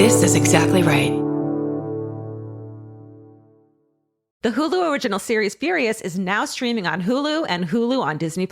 This is exactly right. The Hulu original series Furious is now streaming on Hulu and Hulu on Disney+.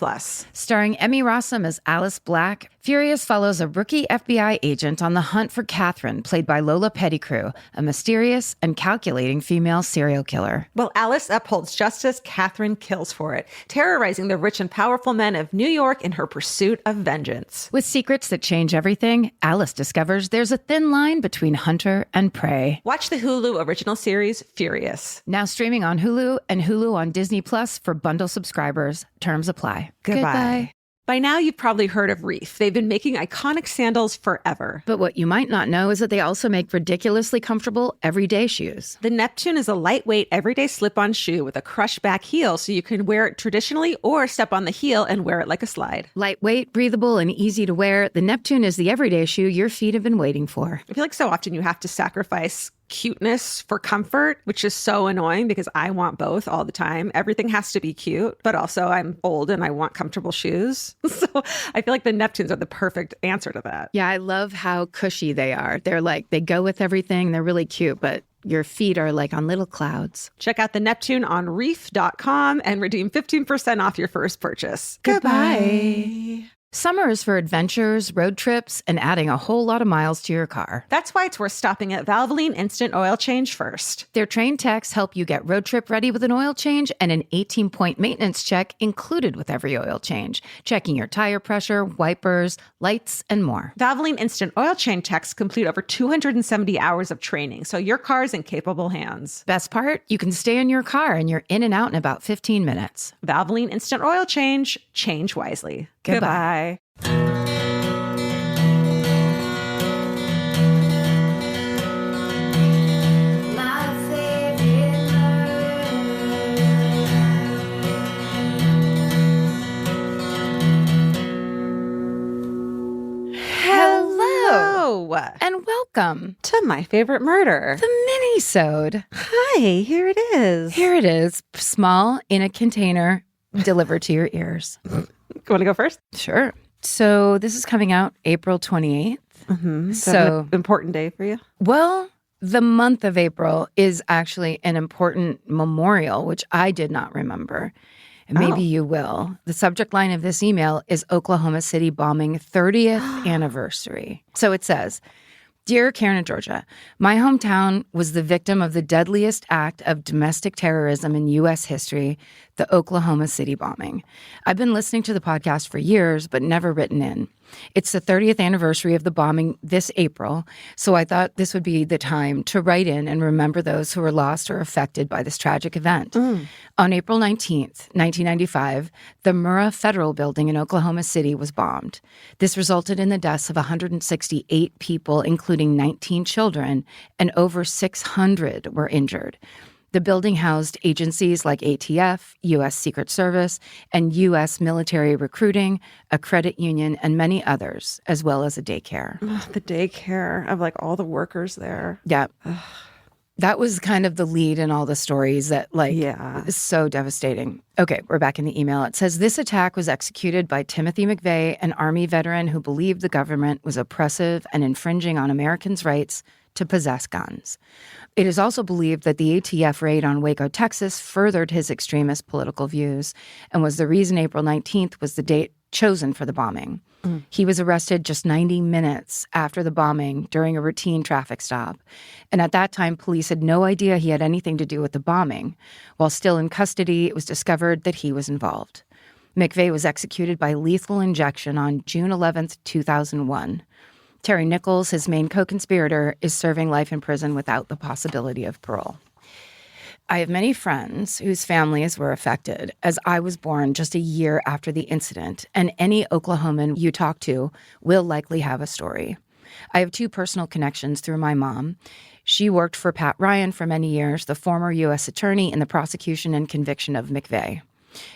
Starring Emmy Rossum as Alice Black, Furious follows a rookie FBI agent on the hunt for Catherine, played by Lola Pettigrew, a mysterious and calculating female serial killer. While Alice upholds justice, Catherine kills for it, terrorizing the rich and powerful men of New York in her pursuit of vengeance. With secrets that change everything, Alice discovers there's a thin line between hunter and prey. Watch the Hulu original series Furious. Now streaming on Hulu and Hulu on Disney Plus for bundle subscribers. Terms apply. Goodbye. By now, you've probably heard of Reef. They've been making iconic sandals forever. But what you might not know is that they also make ridiculously comfortable everyday shoes. The Neptune is a lightweight, everyday slip-on shoe with a crush-back heel, so you can wear it traditionally or step on the heel and wear it like a slide. Lightweight, breathable, and easy to wear, the Neptune is the everyday shoe your feet have been waiting for. I feel like so often you have to sacrifice cuteness for comfort, which is so annoying because I want both all the time. Everything has to be cute, but also I'm old and I want comfortable shoes. So I feel like the Neptunes are the perfect answer to that. Yeah, I love how cushy they are. They're like, they go with everything. They're really cute, but your feet are like on little clouds. Check out the Neptune on reef.com and redeem 15% off your first purchase. Goodbye. Summer is for adventures, road trips, and adding a whole lot of miles to your car. That's why it's worth stopping at Valvoline Instant Oil Change first. Their trained techs help you get road trip ready with an oil change and an 18-point maintenance check included with every oil change, checking your tire pressure, wipers, lights, and more. Valvoline Instant Oil Change techs complete over 270 hours of training, so your car's in capable hands. Best part? You can stay in your car and you're in and out in about 15 minutes. Valvoline Instant Oil Change. Change wisely. Goodbye. Hello. And welcome To My Favorite Murder. the Minisode. Hi, here it is. Here it is, small in a container, delivered to your ears. You want to go first? Sure. So this is coming out April 28th. Mm-hmm. So an important day for you? Well, the month of April is actually an important memorial, which I did not remember. And maybe you will. The subject line of this email is Oklahoma City bombing 30th anniversary. So it says, Dear Karen and Georgia, my hometown was the victim of the deadliest act of domestic terrorism in U.S. history, the Oklahoma City bombing. I've been listening to the podcast for years, but never written in. It's the 30th anniversary of the bombing this April, so I thought this would be the time to write in and remember those who were lost or affected by this tragic event. On April 19th, 1995, the Murrah Federal Building in Oklahoma City was bombed. This resulted in the deaths of 168 people, including 19 children, and over 600 were injured. The building housed agencies like ATF, U.S. Secret Service, and U.S. military recruiting, a credit union, and many others, as well as a daycare. The daycare of like all the workers there. Yeah. That was kind of the lead in all the stories that is so devastating. Okay, we're back in the email. It says, this attack was executed by Timothy McVeigh, an Army veteran who believed the government was oppressive and infringing on Americans' rights to possess guns. It is also believed that the ATF raid on Waco, Texas furthered his extremist political views and was the reason April 19th was the date chosen for the bombing. He was arrested just 90 minutes after the bombing during a routine traffic stop. And at that time, police had no idea he had anything to do with the bombing. While still in custody, it was discovered that he was involved. McVeigh was executed by lethal injection on June 11th, 2001. Terry Nichols, his main co-conspirator, is serving life in prison without the possibility of parole. I have many friends whose families were affected, as I was born just a year after the incident, and any Oklahoman you talk to will likely have a story. I have two personal connections through my mom. She worked for Pat Ryan for many years, the former U.S. attorney in the prosecution and conviction of McVeigh.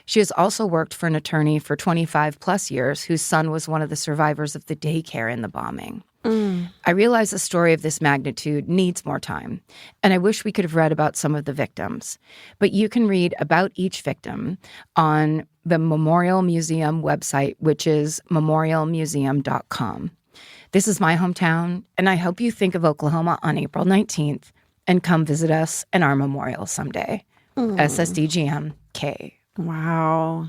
She has also worked for an attorney for 25 plus years whose son was one of the survivors of the daycare in the bombing. I realize a story of this magnitude needs more time, and I wish we could have read about some of the victims. But you can read about each victim on the Memorial Museum website, which is memorialmuseum.com. This is my hometown, and I hope you think of Oklahoma on April 19th and come visit us in our memorial someday. SSDGM K. Wow.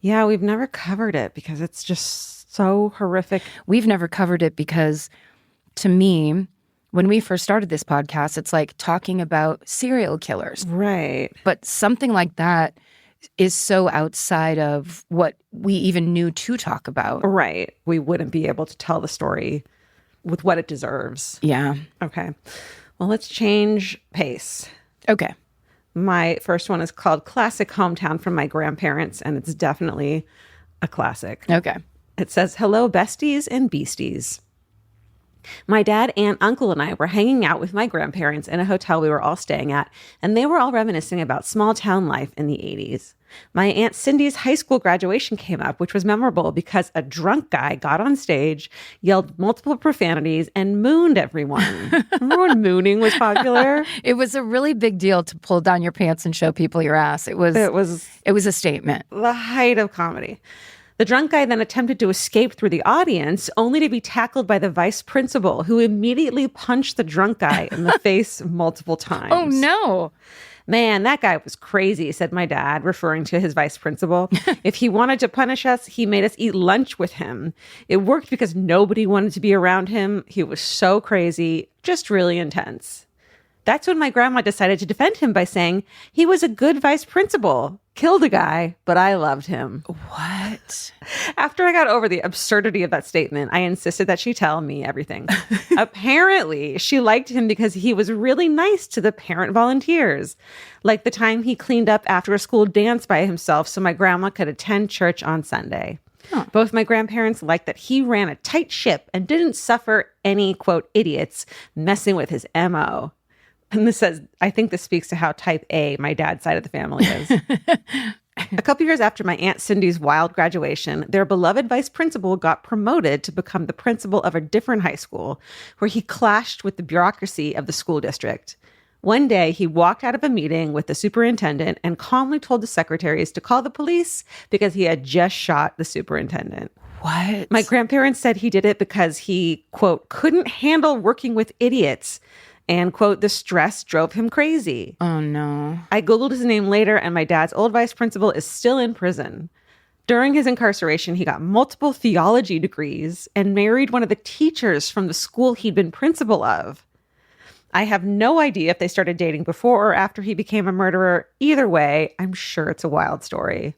Yeah, we've never covered it because it's just so horrific. We've never covered it because, to me, when we first started this podcast, it's like talking about serial killers. Right. But something like that is so outside of what we even knew to talk about. Right. We wouldn't be able to tell the story with what it deserves. Yeah. Okay. Well, let's change pace. Okay. My first one is called Classic Hometown from My Grandparents, and it's definitely a classic. Okay. It says, "Hello, besties and beasties. My dad, aunt, uncle, and I were hanging out with my grandparents in a hotel we were all staying at, and they were all reminiscing about small town life in the 80s. My Aunt Cindy's high school graduation came up, which was memorable because a drunk guy got on stage, yelled multiple profanities, and mooned everyone." Remember when mooning was popular? It was a really big deal to pull down your pants and show people your ass. It was a statement. The height of comedy. The drunk guy then attempted to escape through the audience, only to be tackled by the vice principal, who immediately punched the drunk guy in the face multiple times. Oh, no. "Man, that guy was crazy," said my dad, referring to his vice principal. "If he wanted to punish us, he made us eat lunch with him. It worked because nobody wanted to be around him. He was so crazy, just really intense." That's when my grandma decided to defend him by saying, "He was a good vice principal. Killed a guy, but I loved him." What? After I got over the absurdity of that statement, I insisted that she tell me everything. Apparently, she liked him because he was really nice to the parent volunteers, like the time he cleaned up after a school dance by himself so my grandma could attend church on Sunday. Huh. Both my grandparents liked that he ran a tight ship and didn't suffer any, quote, idiots messing with his MO. And this says, I think this speaks to how type A my dad's side of the family is. A couple years after my Aunt Cindy's wild graduation, their beloved vice principal got promoted to become the principal of a different high school, where he clashed with the bureaucracy of the school district. One day, he walked out of a meeting with the superintendent and calmly told the secretaries to call the police because he had just shot the superintendent. What? My grandparents said he did it because he, quote, couldn't handle working with idiots. And, quote, the stress drove him crazy. Oh, no. I Googled his name later, and my dad's old vice principal is still in prison. During his incarceration, he got multiple theology degrees and married one of the teachers from the school he'd been principal of. I have no idea if they started dating before or after he became a murderer. Either way, I'm sure it's a wild story.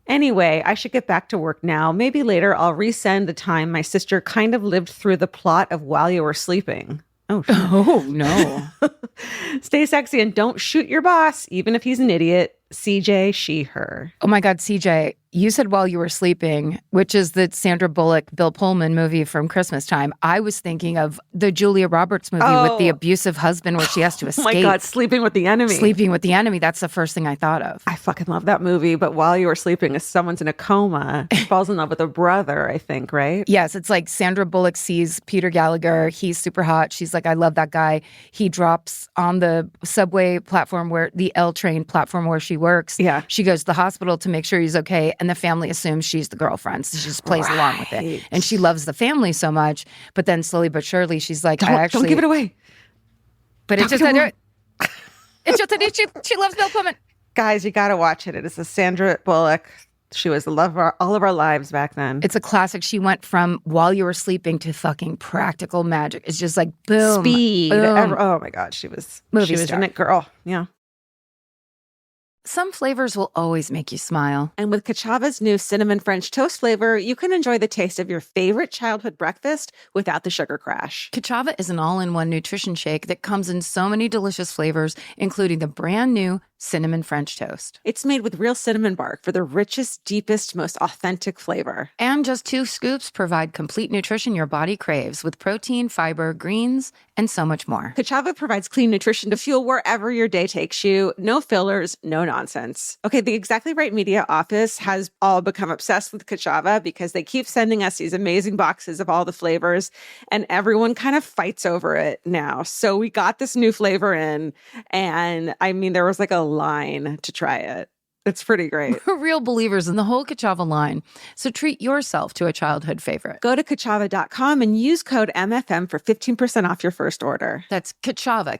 Anyway, I should get back to work now. Maybe later I'll resend the time my sister kind of lived through the plot of While You Were Sleeping. Oh, shit. Oh, no. Stay sexy and don't shoot your boss, even if he's an idiot. CJ, she, her. Oh my God, CJ, you said While You Were Sleeping, which is the Sandra Bullock, Bill Pullman movie from Christmas time. I was thinking of the Julia Roberts movie with the abusive husband where she has to escape. Oh my God, Sleeping with the Enemy. Sleeping with the Enemy. That's the first thing I thought of. I fucking love that movie. But while you were sleeping, someone's in a coma, falls in love with a brother, I think, right? Yes, it's like Sandra Bullock sees Peter Gallagher. He's super hot. She's like, I love that guy. He drops on the subway platform where the L train platform where she works. Yeah. She goes to the hospital to make sure he's okay. And the family assumes she's the girlfriend. So she just plays along with it. And she loves the family so much. But then slowly but surely, she's like, don't give it away. But it's just that it's just that she loves Bill Pullman. Guys, you got to watch it. It is a Sandra Bullock. She was the love of all of our lives back then. It's a classic. She went from While You Were Sleeping to fucking Practical Magic. It's just like boom. Speed. Boom. Oh my God. She was Movie star. an it girl. Yeah. Some flavors will always make you smile. And with Kachava's new cinnamon French toast flavor, you can enjoy the taste of your favorite childhood breakfast without the sugar crash. Kachava is an all-in-one nutrition shake that comes in so many delicious flavors, including the brand new cinnamon French toast. It's made with real cinnamon bark for the richest, deepest, most authentic flavor. And just 2 scoops provide complete nutrition your body craves with protein, fiber, greens, and so much more. Kachava provides clean nutrition to fuel wherever your day takes you. No fillers, no nonsense. Okay, the Exactly Right Media office has all become obsessed with Kachava because they keep sending us these amazing boxes of all the flavors, and everyone kind of fights over it now. So we got this new flavor in, and I mean, there was like a line to try it. It's pretty great. We're real believers in the whole Kachava line. So treat yourself to a childhood favorite. Go to Kachava.com and use code MFM for 15% off your first order. That's Kachava,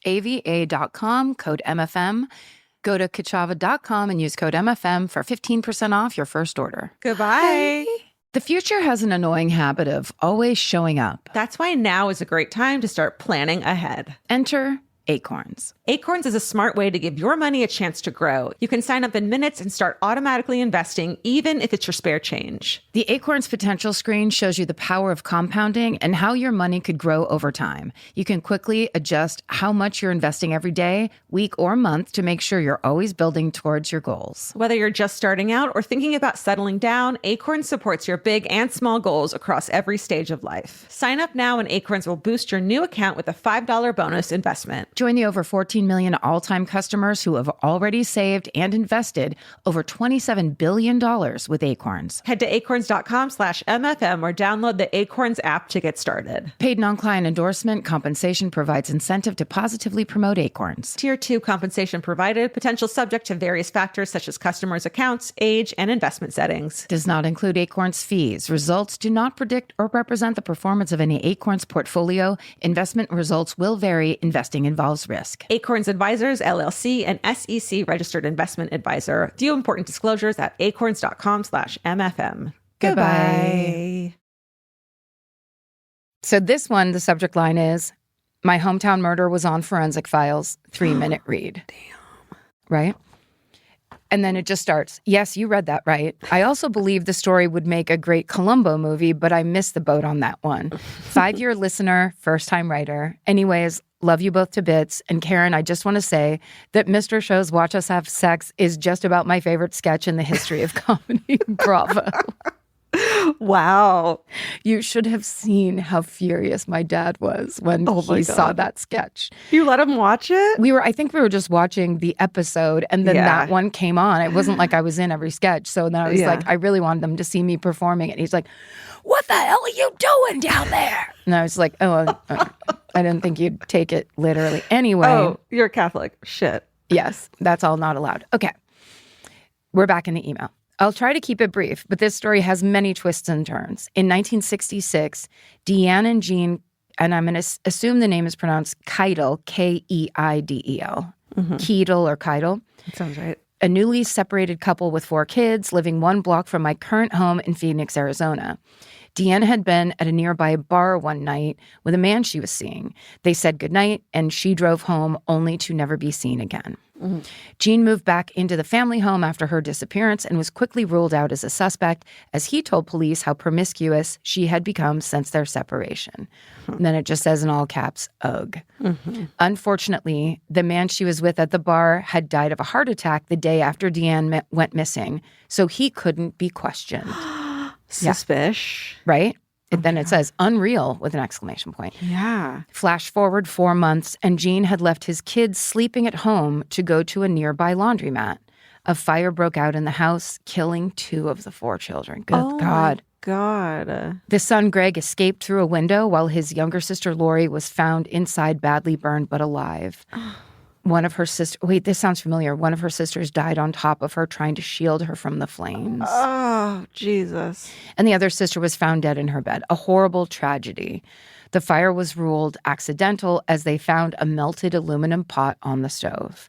KACHAVA.com, code MFM. Go to Kachava.com and use code MFM for 15% off your first order. Goodbye. The future has an annoying habit of always showing up. That's why now is a great time to start planning ahead. Enter Acorns. Acorns is a smart way to give your money a chance to grow. You can sign up in minutes and start automatically investing, even if it's your spare change. The Acorns potential screen shows you the power of compounding and how your money could grow over time. You can quickly adjust how much you're investing every day, week, or month to make sure you're always building towards your goals. Whether you're just starting out or thinking about settling down, Acorns supports your big and small goals across every stage of life. Sign up now and Acorns will boost your new account with a $5 bonus investment. Join the over 14 million all-time customers who have already saved and invested over $27 billion with Acorns. Head to acorns.com/MFM or download the Acorns app to get started. Paid non-client endorsement compensation provides incentive to positively promote Acorns. Tier 2 compensation provided, potential subject to various factors such as customers' accounts, age, and investment settings. Does not include Acorns fees. Results do not predict or represent the performance of any Acorns portfolio. Investment results will vary. Investing involves risk. Acorns Advisors, LLC, an SEC registered investment advisor. View important disclosures at acorns.com/MFM. Goodbye. So this one, the subject line is, my hometown murder was on Forensic Files, 3-minute read. Damn. Right? And then it just starts. Yes, you read that right. I also believe the story would make a great Columbo movie, but I missed the boat on that one. 5-year listener, first-time writer. Anyways, love you both to bits. And Karen, I just want to say that Mr. Show's Watch Us Have Sex is just about my favorite sketch in the history of comedy. Bravo. Wow. You should have seen how furious my dad was when he saw that sketch. You let him watch it? I think we were just watching the episode and then that one came on. It wasn't like I was in every sketch. So then I was like, I really wanted them to see me performing it. And he's like, what the hell are you doing down there? And I was like, I didn't think you'd take it literally. Anyway. Oh, you're Catholic. Shit. Yes, that's all not allowed. Okay. We're back in the email. I'll try to keep it brief, but this story has many twists and turns. In 1966, Deanne and Jean, and I'm going to assume the name is pronounced Keidel, Keidel, Keidel or Keidel. That sounds right. A newly separated couple with 4 kids living 1 block from my current home in Phoenix, Arizona. Deanne had been at a nearby bar one night with a man she was seeing. They said goodnight, and she drove home only to never be seen again. Mm-hmm. Jean moved back into the family home after her disappearance and was quickly ruled out as a suspect as he told police how promiscuous she had become since their separation. Mm-hmm. And then it just says in all caps, ugh. Mm-hmm. Unfortunately, the man she was with at the bar had died of a heart attack the day after Deanne went missing, so he couldn't be questioned. Suspicious. Right? Then it says unreal with an exclamation point. Yeah. Flash forward 4 months, and Gene had left his kids sleeping at home to go to a nearby laundromat. A fire broke out in the house, killing 2 of the 4 children. Good God. God. The son, Greg, escaped through a window while his younger sister, Lori, was found inside, badly burned but alive. One of her sisters, wait, this sounds familiar. One of her sisters died on top of her, trying to shield her from the flames. Oh, Jesus. And the other sister was found dead in her bed. A horrible tragedy. The fire was ruled accidental as they found a melted aluminum pot on the stove.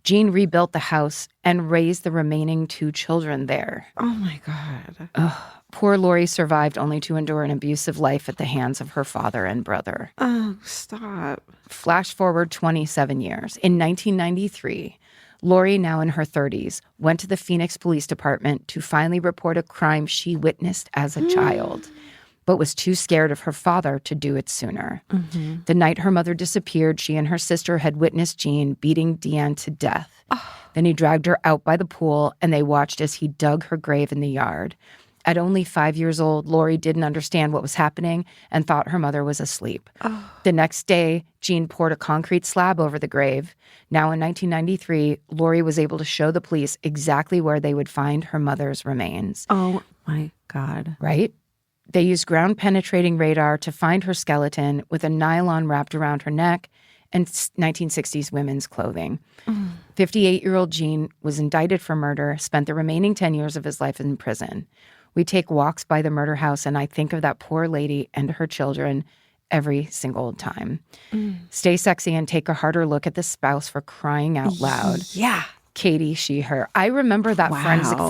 Jean rebuilt the house and raised the remaining 2 children there. Oh, my God. Ugh. Poor Lori survived only to endure an abusive life at the hands of her father and brother. Oh, stop. Flash forward 27 years. In 1993, Lori, now in her 30s, went to the Phoenix Police Department to finally report a crime she witnessed as a child, but was too scared of her father to do it sooner. Mm-hmm. The night her mother disappeared, she and her sister had witnessed Jean beating Deanne to death. Oh. Then he dragged her out by the pool, and they watched as he dug her grave in the yard. At only 5 years old, Lori didn't understand what was happening and thought her mother was asleep. Oh. The next day, Jean poured a concrete slab over the grave. Now in 1993, Lori was able to show the police exactly where they would find her mother's remains. Oh, my God. Right? They used ground-penetrating radar to find her skeleton with a nylon wrapped around her neck and 1960s women's clothing. 58-year-old Gene was indicted for murder, spent the remaining 10 years of his life in prison. We take walks by the murder house, and I think of that poor lady and her children every single time. Stay sexy and take a harder look at the spouse, for crying out loud. Yeah. Katie, she, her. I remember that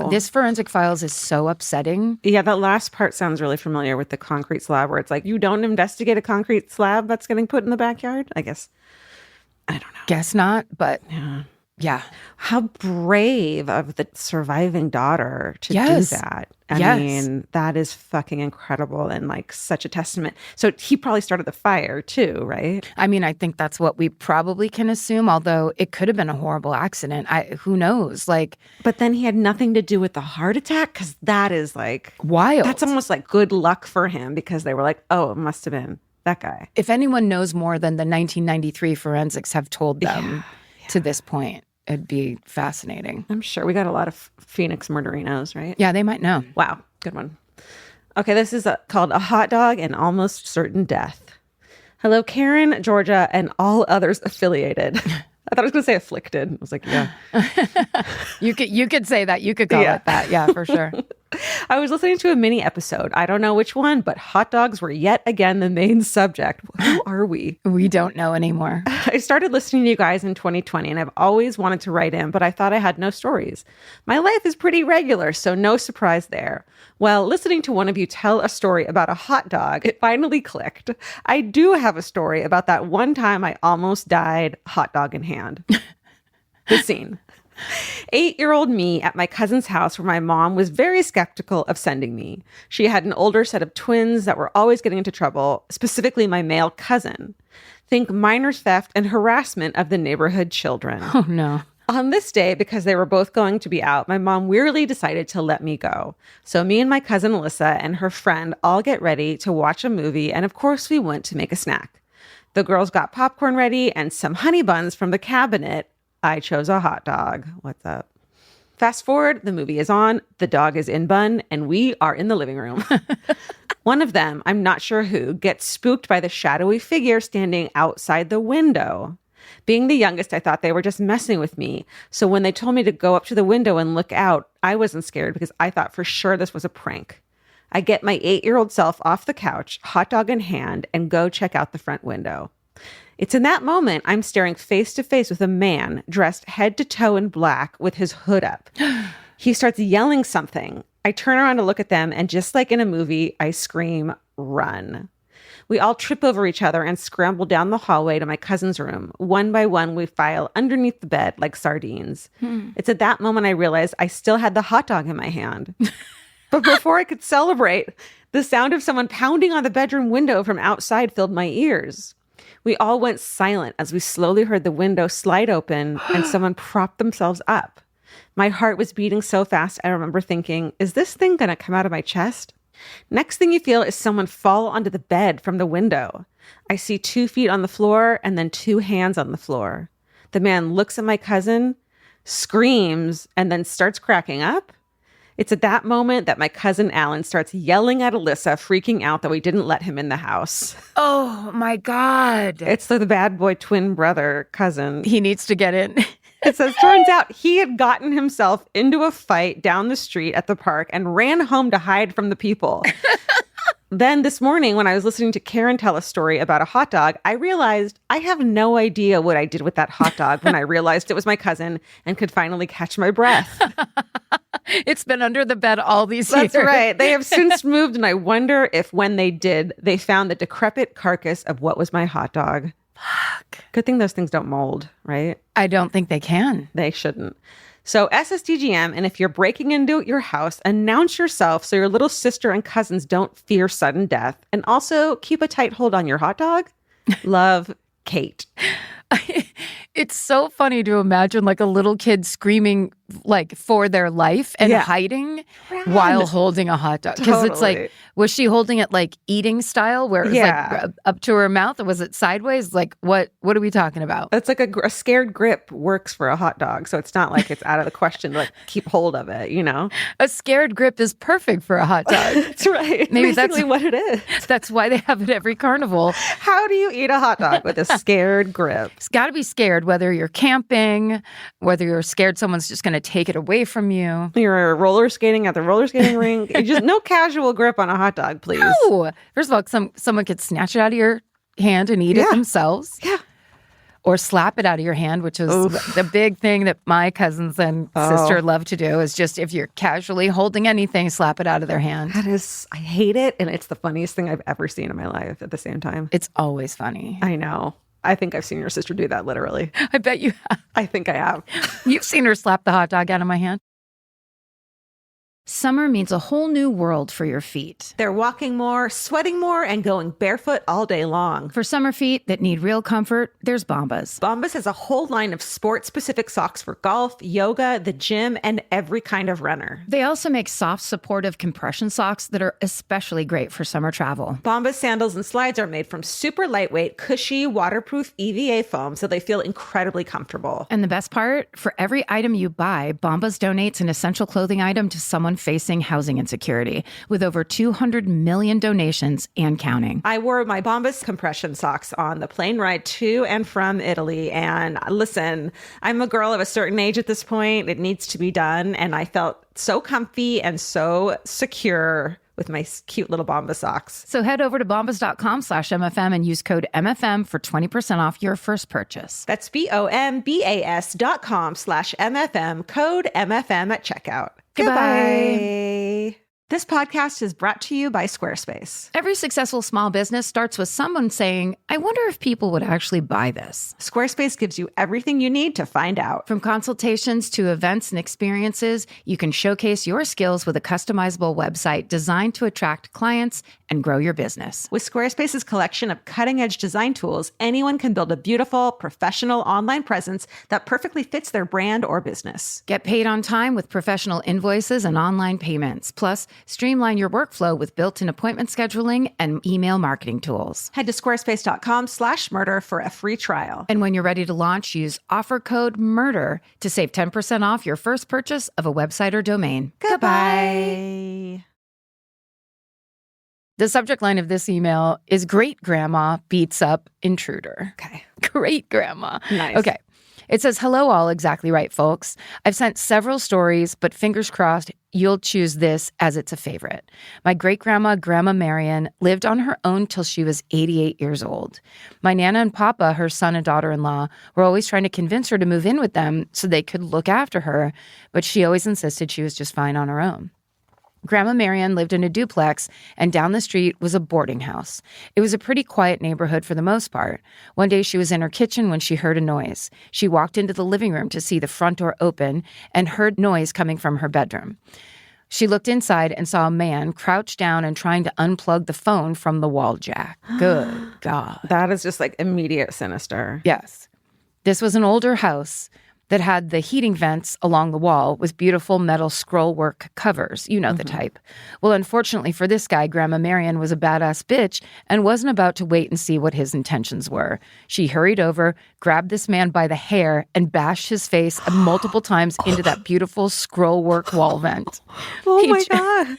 this Forensic Files is so upsetting. Yeah, that last part sounds really familiar with the concrete slab, where it's like, you don't investigate a concrete slab that's getting put in the backyard? I guess. I don't know. Guess not, but yeah. How brave of the surviving daughter to do that. I mean, that is fucking incredible and like such a testament. So he probably started the fire too, right? I mean, I think that's what we probably can assume, although it could have been a horrible accident. Who knows? Like, but then he had nothing to do with the heart attack, because that is like wild. That's almost like good luck for him, because they were like, oh, it must have been that guy. If anyone knows more than the 1993 forensics have told them to this point, it'd be fascinating. I'm sure we got a lot of Phoenix murderinos, right? Yeah, they might know. Wow. Good one. Okay, this is called A Hot Dog and Almost Certain Death. Hello, Karen, Georgia, and all others affiliated. I thought I was going to say afflicted. I was like, yeah. You could say that. You could call it that. Yeah, for sure. I was listening to a mini episode. I don't know which one, but hot dogs were yet again the main subject. Who are we? We don't know anymore. I started listening to you guys in 2020, and I've always wanted to write in, but I thought I had no stories. My life is pretty regular, so no surprise there. Well, listening to one of you tell a story about a hot dog, it finally clicked. I do have a story about that one time I almost died, hot dog in hand. The scene. 8-year-old me at my cousin's house, where my mom was very skeptical of sending me. She had an older set of twins that were always getting into trouble, specifically my male cousin. Think minor theft and harassment of the neighborhood children. Oh, no. On this day, because they were both going to be out, my mom wearily decided to let me go. So me and my cousin Alyssa and her friend all get ready to watch a movie, and of course we went to make a snack. The girls got popcorn ready and some honey buns from the cabinet. I chose a hot dog. What's up? Fast forward, the movie is on, the dog is in bun, and we are in the living room. One of them, I'm not sure who, gets spooked by the shadowy figure standing outside the window. Being the youngest, I thought they were just messing with me. So when they told me to go up to the window and look out, I wasn't scared, because I thought for sure this was a prank. I get my 8-year-old self off the couch, hot dog in hand, and go check out the front window. It's in that moment I'm staring face to face with a man dressed head to toe in black with his hood up. He starts yelling something. I turn around to look at them, and just like in a movie, I scream, "Run." We all trip over each other and scramble down the hallway to my cousin's room. One by one, we file underneath the bed like sardines. It's at that moment I realized I still had the hot dog in my hand. But before I could celebrate, the sound of someone pounding on the bedroom window from outside filled my ears. We all went silent as we slowly heard the window slide open and someone propped themselves up. My heart was beating so fast, I remember thinking, is this thing going to come out of my chest? Next thing you feel is someone fall onto the bed from the window. I see 2 feet on the floor and then 2 hands on the floor. The man looks at my cousin, screams, and then starts cracking up. It's at that moment that my cousin Alan starts yelling at Alyssa, freaking out that we didn't let him in the house. Oh, my God. It's the bad boy twin brother cousin. He needs to get in. It says, turns out he had gotten himself into a fight down the street at the park and ran home to hide from the people. Then this morning, when I was listening to Karen tell a story about a hot dog, I realized I have no idea what I did with that hot dog when I realized it was my cousin and could finally catch my breath. It's been under the bed all these years. That's right. They have since moved, and I wonder if when they did, they found the decrepit carcass of what was my hot dog. Fuck. Good thing those things don't mold, right? I don't think they can. They shouldn't. So SSDGM, and if you're breaking into your house, announce yourself so your little sister and cousins don't fear sudden death. And also keep a tight hold on your hot dog. Love, Kate. It's so funny to imagine like a little kid screaming like for their life and hiding while holding a hot dog. Because it's like, was she holding it like eating style where it was like up to her mouth, or was it sideways? Like what are we talking about? It's like a scared grip works for a hot dog. So it's not like it's out of the question to like keep hold of it, you know? A scared grip is perfect for a hot dog. That's right. Maybe basically that's what it is. That's why they have it every carnival. How do you eat a hot dog with a scared grip? It's got to be scared, whether you're camping, whether you're scared someone's just going to take it away from you. You're roller skating at the roller skating rink. Just no casual grip on a hot dog, please. No. First of all, someone could snatch it out of your hand and eat it themselves. Yeah. Or slap it out of your hand, which is the big thing that my cousins and sister love to do, is just if you're casually holding anything, slap it out of their hand. I hate it. And it's the funniest thing I've ever seen in my life at the same time. It's always funny. I know. I think I've seen your sister do that literally. I bet you have. I think I have. You've seen her slap the hot dog out of my hand. Summer means a whole new world for your feet. They're walking more, sweating more, and going barefoot all day long. For summer feet that need real comfort, there's Bombas. Bombas has a whole line of sport-specific socks for golf, yoga, the gym, and every kind of runner. They also make soft, supportive compression socks that are especially great for summer travel. Bombas sandals and slides are made from super lightweight, cushy, waterproof EVA foam, so they feel incredibly comfortable. And the best part? For every item you buy, Bombas donates an essential clothing item to someone facing housing insecurity, with over 200 million donations and counting. I wore my Bombas compression socks on the plane ride to and from Italy. And listen, I'm a girl of a certain age at this point. It needs to be done. And I felt so comfy and so secure with my cute little Bombas socks. So head over to bombas.com/MFM and use code MFM for 20% off your first purchase. That's BOMBAS.com/MFM, code MFM at checkout. Goodbye. This podcast is brought to you by Squarespace. Every successful small business starts with someone saying, I wonder if people would actually buy this. Squarespace gives you everything you need to find out. From consultations to events and experiences, you can showcase your skills with a customizable website designed to attract clients and grow your business. With Squarespace's collection of cutting-edge design tools, anyone can build a beautiful, professional online presence that perfectly fits their brand or business. Get paid on time with professional invoices and online payments. Plus, streamline your workflow with built-in appointment scheduling and email marketing tools. Head to squarespace.com/murder for a free trial. And when you're ready to launch, use offer code MURDER to save 10% off your first purchase of a website or domain. Goodbye. The subject line of this email is Great Grandma Beats Up Intruder. Okay. Great Grandma. Nice. Okay. It says, hello all, exactly right, folks. I've sent several stories, but fingers crossed you'll choose this as it's a favorite. My great-grandma, Grandma Marion, lived on her own till she was 88 years old. My Nana and Papa, her son and daughter-in-law, were always trying to convince her to move in with them so they could look after her, but she always insisted she was just fine on her own. Grandma Marion lived in a duplex, and down the street was a boarding house. It was a pretty quiet neighborhood for the most part. One day she was in her kitchen when she heard a noise. She walked into the living room to see the front door open and heard noise coming from her bedroom. She looked inside and saw a man crouched down and trying to unplug the phone from the wall jack. Good God. That is just like immediate sinister. Yes. This was an older house that had the heating vents along the wall with beautiful metal scrollwork covers. You know the type. Well, unfortunately for this guy, Grandma Marion was a badass bitch and wasn't about to wait and see what his intentions were. She hurried over, grabbed this man by the hair, and bashed his face multiple times into that beautiful scrollwork wall vent. Oh my God.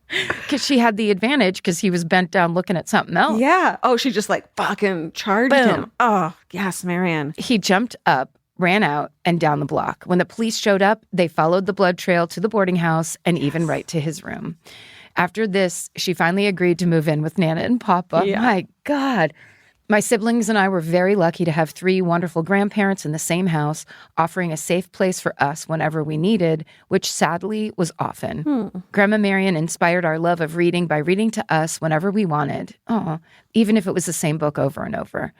Because she had the advantage because he was bent down looking at something else. Yeah. Oh, she just like fucking charged him. Oh, yes, Marion. He jumped up, ran out, and down the block. When the police showed up, they followed the blood trail to the boarding house and even right to his room. After this, she finally agreed to move in with Nana and Papa. Yeah. My God. My siblings and I were very lucky to have 3 wonderful grandparents in the same house, offering a safe place for us whenever we needed, which sadly was often. Grandma Marion inspired our love of reading by reading to us whenever we wanted. Oh, even if it was the same book over and over.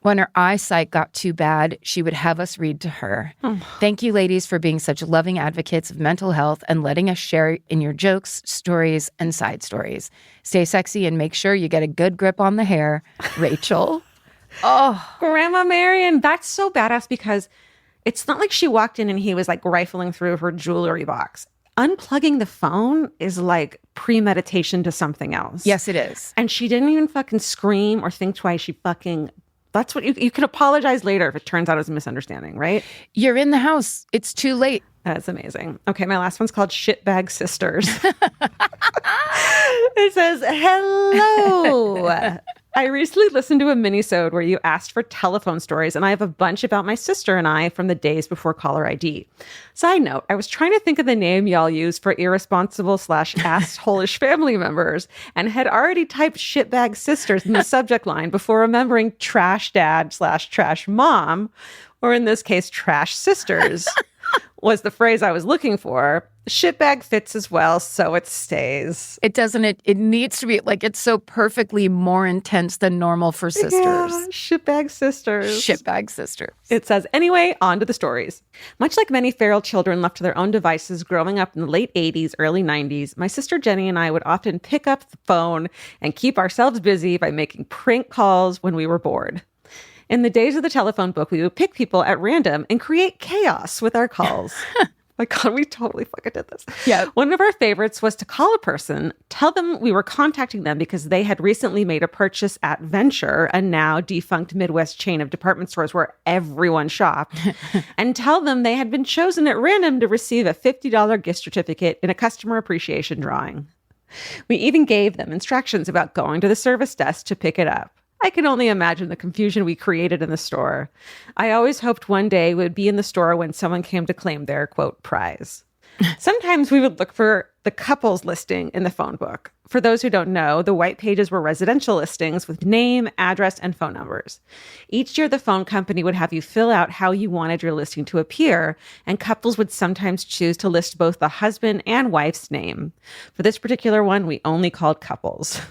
When her eyesight got too bad, she would have us read to her. Thank you, ladies, for being such loving advocates of mental health and letting us share in your jokes, stories, and side stories. Stay sexy and make sure you get a good grip on the hair. Rachel. Oh, Grandma Marion. That's so badass because It's not like she walked in and he was like rifling through her jewelry box. Unplugging the phone is like premeditation to something else. Yes, it is. And she didn't even fucking scream or think twice. She fucking, that's what you can apologize later if it turns out it was a misunderstanding, right? You're in the house. It's too late. That's amazing. Okay, my last one's called Shitbag Sisters. It says, hello. I recently listened to a minisode where you asked for telephone stories, and I have a bunch about my sister and I from the days before caller ID. Side note, I was trying to think of the name y'all use for irresponsible / asshole-ish family members and had already typed shitbag sisters in the subject line before remembering trash dad / trash mom, or in this case, trash sisters. Was the phrase I was looking for. Shitbag fits as well, so it stays. It doesn't. It needs to be like, it's so perfectly more intense than normal for sisters. Yeah, shitbag sisters. Shitbag sisters. It says, anyway, on to the stories. Much like many feral children left to their own devices growing up in the late 80s, early 90s, my sister Jenny and I would often pick up the phone and keep ourselves busy by making prank calls when we were bored. In the days of the telephone book, we would pick people at random and create chaos with our calls. My God, we totally fucking did this. Yeah. One of our favorites was to call a person, tell them we were contacting them because they had recently made a purchase at Venture, a now defunct Midwest chain of department stores where everyone shopped, and tell them they had been chosen at random to receive a $50 gift certificate in a customer appreciation drawing. We even gave them instructions about going to the service desk to pick it up. I can only imagine the confusion we created in the store. I always hoped one day we would be in the store when someone came to claim their, quote, prize. Sometimes we would look for the couples listing in the phone book. For those who don't know, the white pages were residential listings with name, address, and phone numbers. Each year, the phone company would have you fill out how you wanted your listing to appear, and couples would sometimes choose to list both the husband and wife's name. For this particular one, we only called couples.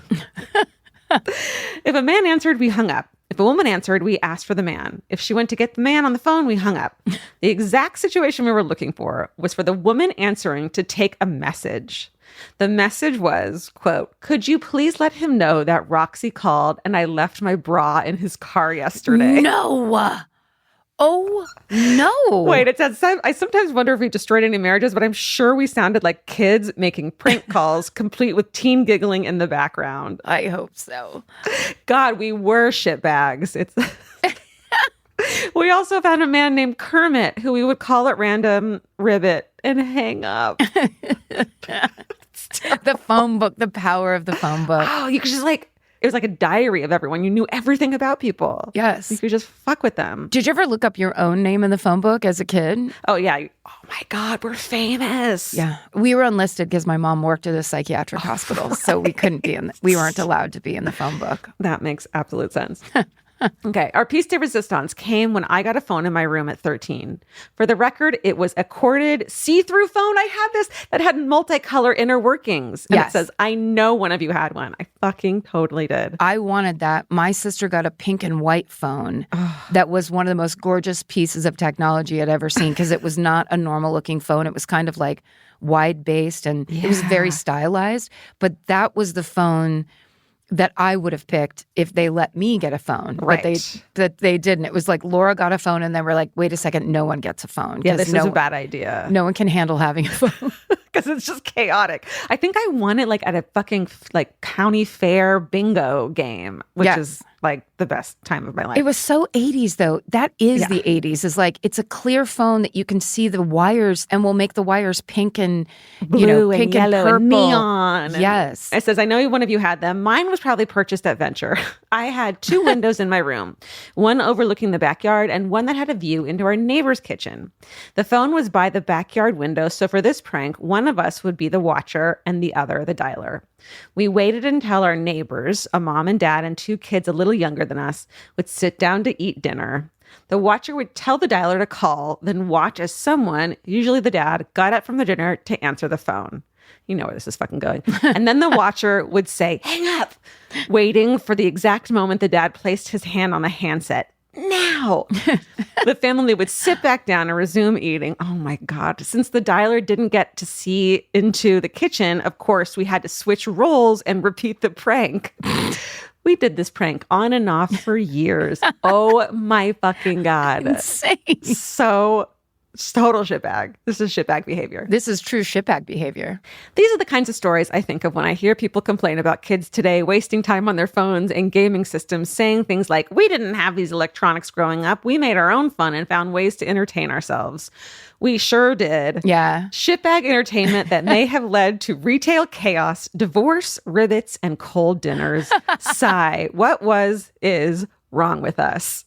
If a man answered, we hung up. If a woman answered, we asked for the man. If she went to get the man on the phone, we hung up. The exact situation we were looking for was for the woman answering to take a message. The message was, quote, could you please let him know that Roxy called and I left my bra in his car yesterday? No. Oh, no. Wait, it says, I sometimes wonder if we destroyed any marriages, but I'm sure we sounded like kids making prank calls, complete with teen giggling in the background. I hope so. God, we were shitbags. We also found a man named Kermit who we would call at random ribbit and hang up. The phone book, the power of the phone book. Oh, you could just it was like a diary of everyone. You knew everything about people. Yes. You could just fuck with them. Did you ever look up your own name in the phone book as a kid? Oh, yeah. Oh, my God. We're famous. Yeah. We were enlisted because my mom worked at a psychiatric hospital. Right. So we couldn't be we weren't allowed to be in the phone book. That makes absolute sense. Okay, our piece de resistance came when I got a phone in my room at 13. For the record, it was a corded, see-through phone. I had this that had multicolor inner workings. And It says, I know one of you had one. I fucking totally did. I wanted that. My sister got a pink and white phone that was one of the most gorgeous pieces of technology I'd ever seen because it was not a normal-looking phone. It was kind of like wide-based and it was very stylized. But that was the phone that I would have picked if they let me get a phone. Right. But they didn't. It was like Laura got a phone and they were like, wait a second, no one gets a phone. Yeah, this is a bad idea. No one can handle having a phone. Because it's just chaotic. I think I won it at a fucking county fair bingo game, which is the best time of my life. It was so 80s though. That is the 80s. Is it's a clear phone that you can see the wires and we'll make the wires pink and blue pink and yellow purple. and neon. Yes. It says, I know one of you had them. Mine was probably purchased at Venture. I had 2 windows in my room, one overlooking the backyard and one that had a view into our neighbor's kitchen. The phone was by the backyard window, so for this prank, one of us would be the watcher and the other the dialer. We waited until our neighbors, a mom and dad and 2 kids a little younger than us, would sit down to eat dinner. The watcher would tell the dialer to call, then watch as someone, usually the dad, got up from the dinner to answer the phone. You know where this is fucking going. And then the watcher would say, hang up, waiting for the exact moment the dad placed his hand on the handset. Now, the family would sit back down and resume eating. Oh my God. Since the dialer didn't get to see into the kitchen, of course, we had to switch roles and repeat the prank. We did this prank on and off for years. Oh my fucking God. Insane. So total shitbag. This is shitbag behavior. This is true shitbag behavior. These are the kinds of stories I think of when I hear people complain about kids today wasting time on their phones and gaming systems, saying things like, we didn't have these electronics growing up. We made our own fun and found ways to entertain ourselves. We sure did. Yeah. Shitbag entertainment that may have led to retail chaos, divorce, rivets, and cold dinners. Sigh. What is wrong with us?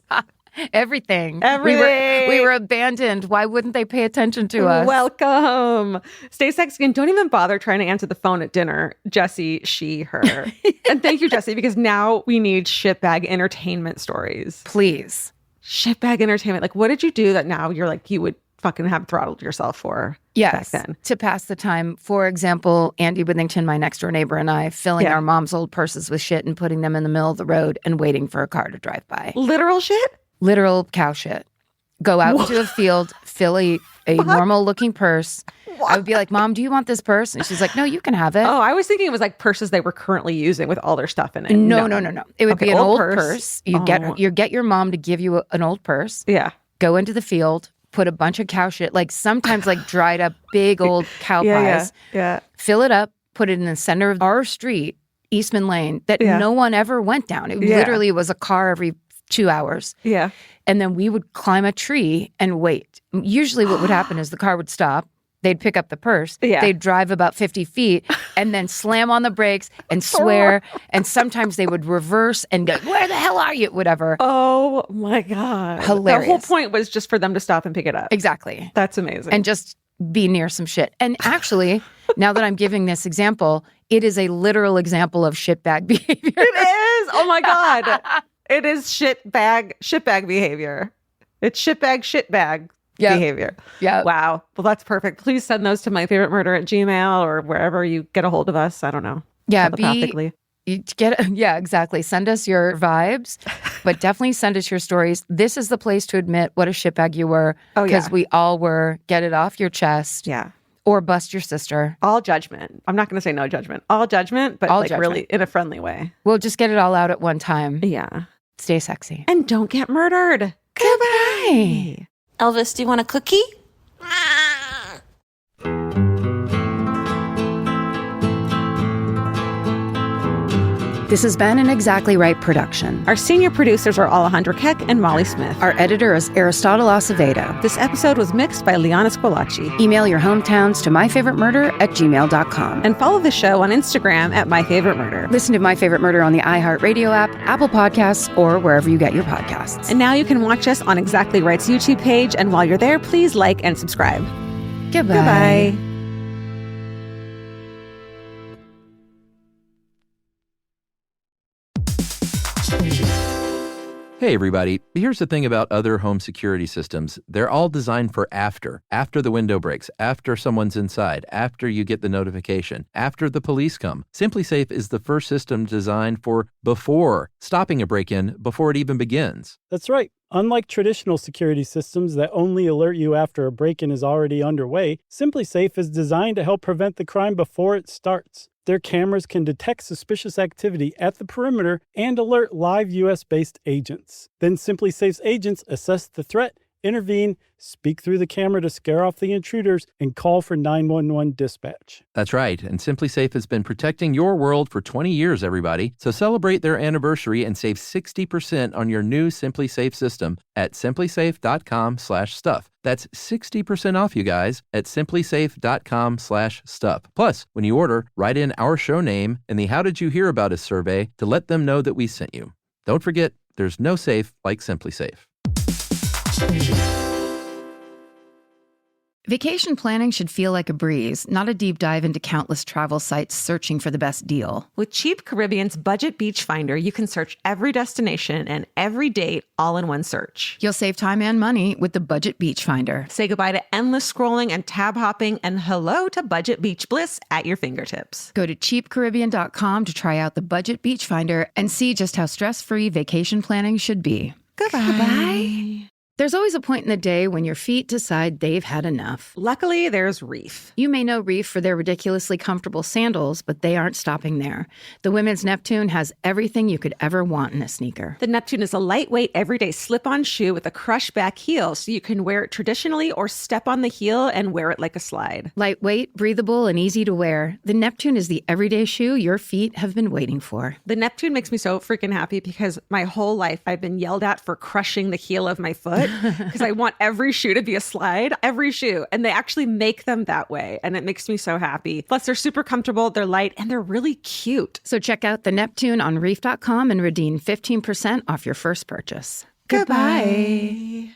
Everything. We were abandoned. Why wouldn't they pay attention to us? Welcome. Stay sexy and don't even bother trying to answer the phone at dinner. Jessie, she, her. And thank you, Jessie, because now we need shitbag entertainment stories. Please. Shitbag entertainment. Like, what did you do that now you're like, you would fucking have throttled yourself for back then? To pass the time. For example, Andy Withington, my next door neighbor, and I filling our mom's old purses with shit and putting them in the middle of the road and waiting for a car to drive by. Literal shit? Literal cow shit. Go out into a field, fill a normal looking purse. What? I would be like, Mom, do you want this purse? And she's like, no, you can have it. Oh, I was thinking it was like purses they were currently using with all their stuff in it. No. It would be an old purse. You get your mom to give you an old purse. Yeah. Go into the field, put a bunch of cow shit, like sometimes like dried up big old cow pies. Yeah. Fill it up, put it in the center of our street, Eastman Lane, that no one ever went down. It literally was a car every 2 hours. Yeah. And then we would climb a tree and wait. Usually what would happen is the car would stop. They'd pick up the purse. Yeah. They'd drive about 50 feet and then slam on the brakes and swear. And sometimes they would reverse and go, where the hell are you? Whatever. Oh my God. Hilarious. The whole point was just for them to stop and pick it up. Exactly. That's amazing. And just be near some shit. And actually, now that I'm giving this example, it is a literal example of shitbag behavior. It is. Oh my God. It is shitbag behavior. It's shitbag behavior. Yeah. Wow. Well, that's perfect. Please send those to myfavoritemurder@gmail or wherever you get a hold of us. I don't know. Yeah. Telepathically. Exactly. Send us your vibes, but definitely send us your stories. This is the place to admit what a shitbag you were. Oh, yeah. Because we all were. Get it off your chest. Yeah. Or bust your sister. All judgment. I'm not going to say no judgment. All judgment, but all like judgment. Really in a friendly way. We'll just get it all out at one time. Yeah. Stay sexy. And don't get murdered. Goodbye. Elvis, do you want a cookie? This has been an Exactly Right production. Our senior producers are Alejandra Keck and Molly Smith. Our editor is Aristotle Acevedo. This episode was mixed by Liana Squilacci. Email your hometowns to myfavoritemurder@gmail.com. And follow the show on Instagram at myfavoritemurder. Listen to My Favorite Murder on the iHeartRadio app, Apple Podcasts, or wherever you get your podcasts. And now you can watch us on Exactly Right's YouTube page. And while you're there, please like and subscribe. Goodbye. Goodbye. Hey everybody, here's the thing about other home security systems. They're all designed for after the window breaks, after someone's inside, after you get the notification, after the police come. SimpliSafe is the first system designed for before, stopping a break-in before it even begins. That's right. Unlike traditional security systems that only alert you after a break-in is already underway, SimpliSafe is designed to help prevent the crime before it starts. Their cameras can detect suspicious activity at the perimeter and alert live U.S.-based agents. Then SimpliSafe's agents assess the threat, intervene, speak through the camera to scare off the intruders, and call for 911 dispatch. That's right, and SimpliSafe has been protecting your world for 20 years, everybody. So celebrate their anniversary and save 60% on your new SimpliSafe system at simplisafe.com/stuff. That's 60% off, you guys, at simplisafe.com/stuff. Plus, when you order, write in our show name and the How Did You Hear About Us survey to let them know that we sent you. Don't forget, there's no safe like SimpliSafe. Vacation planning should feel like a breeze, not a deep dive into countless travel sites searching for the best deal. With Cheap Caribbean's Budget Beach Finder, you can search every destination and every date all in one search. You'll save time and money with the Budget Beach Finder. Say goodbye to endless scrolling and tab hopping, and hello to Budget Beach Bliss at your fingertips. Go to cheapcaribbean.com to try out the Budget Beach Finder and see just how stress-free vacation planning should be. Goodbye. There's always a point in the day when your feet decide they've had enough. Luckily, there's Reef. You may know Reef for their ridiculously comfortable sandals, but they aren't stopping there. The women's Neptune has everything you could ever want in a sneaker. The Neptune is a lightweight, everyday slip-on shoe with a crush back heel, so you can wear it traditionally or step on the heel and wear it like a slide. Lightweight, breathable, and easy to wear, the Neptune is the everyday shoe your feet have been waiting for. The Neptune makes me so freaking happy because my whole life I've been yelled at for crushing the heel of my foot because I want every shoe to be a slide, every shoe. And they actually make them that way. And it makes me so happy. Plus, they're super comfortable, they're light, and they're really cute. So check out the Neptune on reef.com and redeem 15% off your first purchase. Goodbye.